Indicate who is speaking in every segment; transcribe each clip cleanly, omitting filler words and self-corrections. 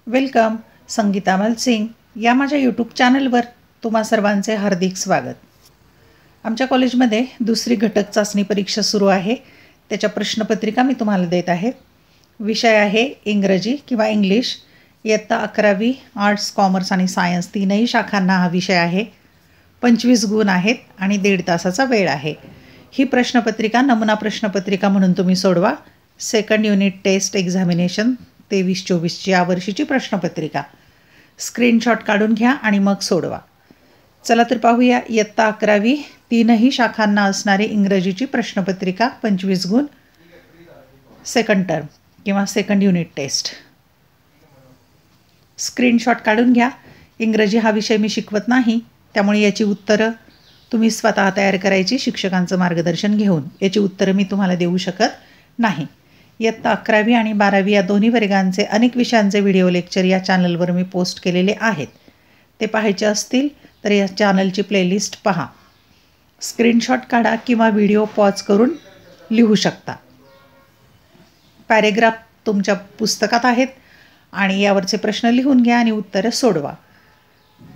Speaker 1: Welcome Sangeeta मलसिंग या माझ्या YouTube चॅनलवर तुम्हा सर्वांचे हार्दिक स्वागत। आमच्या कॉलेजमध्ये दुसरी घटक चाचणी परीक्षा सुरू आहे। त्याच्या प्रश्नपत्रिका मी तुम्हाला देत आहे। विषय आहे इंग्रजी किंवा इंग्लिश। इयत्ता 11वी आर्ट्स, कॉमर्स आणि सायन्स तीनही शाखांना हा विषय आहे। 25 गुण आहेत आणि 1.5 तासाचा वेळ आहे। ही प्रश्नपत्रिका नमुना प्रश्नपत्रिका म्हणून तुम्ही सोडवा। सेकंड युनिट टेस्ट एक्झामिनेशन 23-24 या वर्षीची प्रश्नपत्रिका स्क्रीनशॉट काढून घ्या आणि मग सोडवा। चला तर पाहूया इयत्ता 11वी तीनही शाखांना असणारी इंग्रजीची प्रश्नपत्रिका 25 गुण सेकंड टर्म किंवा सेकंड युनिट टेस्ट। स्क्रीनशॉट काढून घ्या। इंग्रजी हा विषय मी शिकवत नाही, त्यामुळे याची उत्तरं तुम्ही स्वतः तयार करायची शिक्षकांचं मार्गदर्शन घेऊन। याची उत्तरं मी तुम्हाला देऊ शकत नाही। इयत्ता 11वी आणि 12वी या दोन्ही वर्गांचे अनेक विषयांचे व्हिडिओ लेक्चर या चॅनलवर मी पोस्ट केलेले आहेत। ते पाहायचे असतील तर या चॅनलची प्लेलिस्ट पहा। स्क्रीनशॉट काढा किंवा व्हिडिओ पॉज करून लिहू शकता। पॅरेग्राफ तुमच्या पुस्तकात आहेत आणि यावरचे प्रश्न लिहून घ्या आणि उत्तरं सोडवा।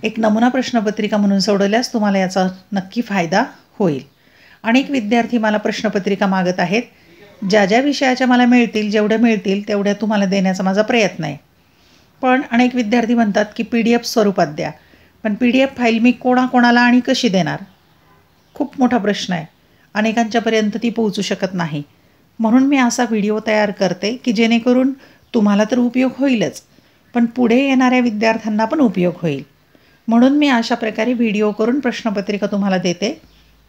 Speaker 1: एक नमुना प्रश्नपत्रिका म्हणून सोडवल्यास तुम्हाला याचा नक्की फायदा होईल। अनेक विद्यार्थी मला प्रश्नपत्रिका मागत आहेत। ज्या ज्या विषयाच्या मला मिळतील, जेवढ्या मिळतील तेवढ्या तुम्हाला देण्याचा माझा प्रयत्न आहे। पण अनेक विद्यार्थी म्हणतात की PDF स्वरूपात द्या, पण PDF फाईल मी कोणाकोणाला आणि कशी देणार? खूप मोठा प्रश्न आहे। अनेकांच्यापर्यंत ती पोहोचू शकत नाही। म्हणून मी असा व्हिडिओ तयार करते की जेणेकरून तुम्हाला तर उपयोग होईलच, पण पुढे येणाऱ्या विद्यार्थ्यांना पण उपयोग होईल। म्हणून मी अशा प्रकारे व्हिडिओ करून प्रश्नपत्रिका तुम्हाला देते।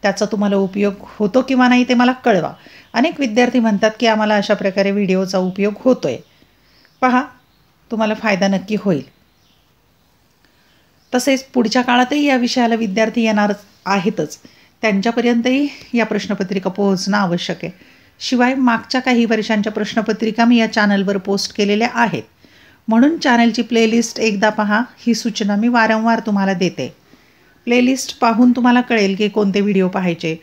Speaker 1: त्याचा तुम्हाला उपयोग होतो किंवा नाही ते मला कळवा। अनेक विद्यार्थी म्हणतात की आम्हाला अशा प्रकारे व्हिडिओचा उपयोग होतोय। पहा, तुम्हाला फायदा नक्की होईल। तसेच पुढच्या काळातही या विषयाला विद्यार्थी येणार आहेतच, त्यांच्यापर्यंतही या प्रश्नपत्रिका पोहोचणं आवश्यक आहे। शिवाय मागच्या काही वर्षांच्या प्रश्नपत्रिका मी या चॅनलवर पोस्ट केलेल्या आहेत, म्हणून चॅनलची प्लेलिस्ट एकदा पहा। ही सूचना मी वारंवार तुम्हाला देते। प्लेलिस्ट पाहून तुम्हाला कळेल की कोणते व्हिडिओ पाहायचे।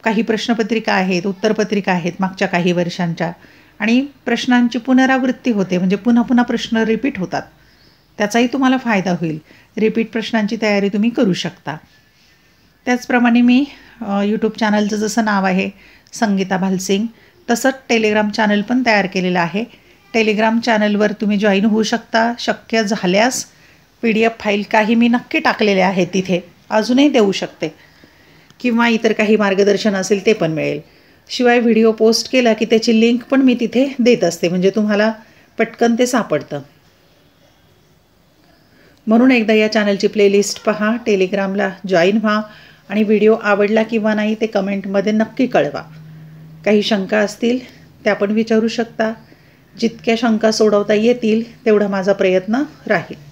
Speaker 1: काही प्रश्नपत्रिका आहेत, उत्तरपत्रिका आहेत मागच्या काही वर्षांच्या, आणि प्रश्नांची पुनरावृत्ती होते, म्हणजे पुन्हा पुन्हा प्रश्न रिपीट होतात। त्याचाही तुम्हाला फायदा होईल। रिपीट प्रश्नांची तयारी तुम्ही करू शकता। त्याचप्रमाणे मी यूट्यूब चॅनलचं जसं नाव आहे संगीता भालसिंग, तसंच टेलिग्राम चॅनल पण तयार केलेलं आहे। टेलिग्राम चॅनलवर तुम्ही जॉईन होऊ शकता। शक्य झाल्यास PDF फाईल काही मी नक्की टाकलेले आहे तिथे, अजूनही देऊ शकते, किंवा इतर काही मार्गदर्शन असेल ते पण मिळेल। शिवाय व्हिडिओ पोस्ट केला की त्याची लिंक पण मी तिथे देत असते, म्हणजे तुम्हाला पटकन ते सापडतं। म्हणून एकदा या चॅनलची प्लेलिस्ट पहा, टेलिग्रामला जॉईन व्हा आणि व्हिडिओ आवडला किंवा नाही ते कमेंटमध्ये नक्की कळवा। काही शंका असतील त्या पण विचारू शकता। जितक्या शंका सोडवता येतील तेवढा माझा प्रयत्न राहील।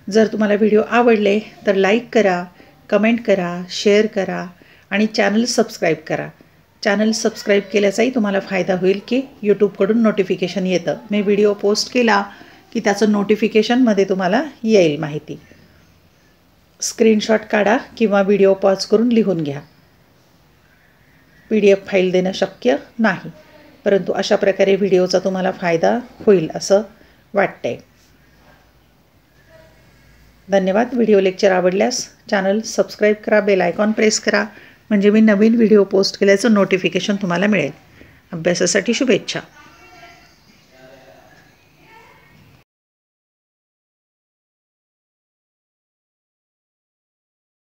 Speaker 1: जर तुम्हाला व्हिडिओ आवडले तर लाईक करा, कमेंट करा, शेअर करा आणि चॅनल सबस्क्राईब करा। चॅनल सबस्क्राईब केल्याचाही तुम्हाला फायदा होईल की यूट्यूबकडून नोटिफिकेशन येतं। मी व्हिडिओ पोस्ट केला की त्याचं नोटिफिकेशनमध्ये तुम्हाला येईल माहिती। स्क्रीनशॉट काढा किंवा व्हिडिओ पॉज करून लिहून घ्या। PDF फाईल देणं शक्य नाही, परंतु अशा प्रकारे व्हिडिओचा तुम्हाला फायदा होईल असं वाटतंय। धन्यवाद। व्हिडिओ लेक्चर आवडल्यास चॅनल सबस्क्राईब करा, बेल आयकॉन प्रेस करा, म्हणजे मी नवीन व्हिडिओ पोस्ट केल्याचं नोटिफिकेशन तुम्हाला मिळेल। अभ्यासासाठी शुभेच्छा।